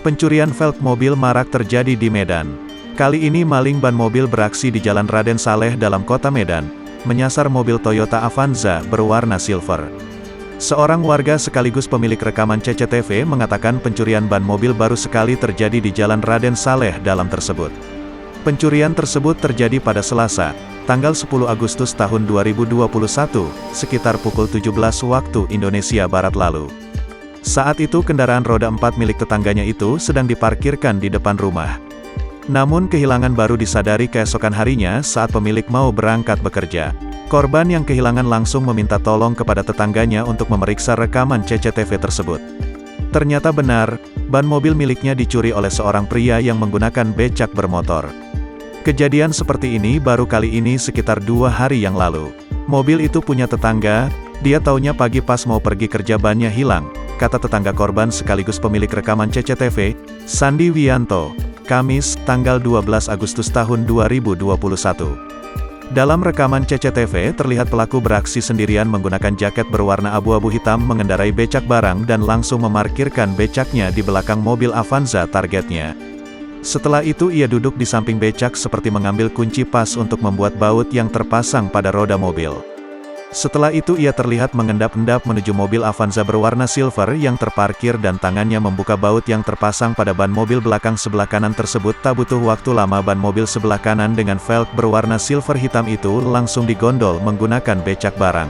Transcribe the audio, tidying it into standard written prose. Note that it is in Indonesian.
Pencurian velg mobil marak terjadi di Medan. Kali ini maling ban mobil beraksi di Jalan Raden Saleh dalam kota Medan, menyasar mobil Toyota Avanza berwarna silver. Seorang warga sekaligus pemilik rekaman CCTV mengatakan pencurian ban mobil baru sekali terjadi di Jalan Raden Saleh dalam tersebut. Pencurian tersebut terjadi pada Selasa, tanggal 10 Agustus tahun 2021, sekitar pukul 17 waktu Indonesia Barat lalu. Saat itu kendaraan roda 4 milik tetangganya itu sedang diparkirkan di depan rumah. Namun kehilangan baru disadari keesokan harinya saat pemilik mau berangkat bekerja. Korban yang kehilangan langsung meminta tolong kepada tetangganya untuk memeriksa rekaman CCTV tersebut. Ternyata benar, ban mobil miliknya dicuri oleh seorang pria yang menggunakan becak bermotor. Kejadian seperti ini baru kali ini sekitar 2 hari yang lalu. Mobil itu punya tetangga, dia taunya pagi pas mau pergi kerja bannya hilang, kata tetangga korban sekaligus pemilik rekaman CCTV, Sandi Wianto, Kamis, tanggal 12 Agustus tahun 2021. Dalam rekaman CCTV terlihat pelaku beraksi sendirian menggunakan jaket berwarna abu-abu hitam mengendarai becak barang dan langsung memarkirkan becaknya di belakang mobil Avanza targetnya. Setelah itu ia duduk di samping becak seperti mengambil kunci pas untuk membuat baut yang terpasang pada roda mobil. Setelah itu ia terlihat mengendap-endap menuju mobil Avanza berwarna silver yang terparkir dan tangannya membuka baut yang terpasang pada ban mobil belakang sebelah kanan tersebut. Tak butuh waktu lama ban mobil sebelah kanan dengan velg berwarna silver hitam itu langsung digondol menggunakan becak barang.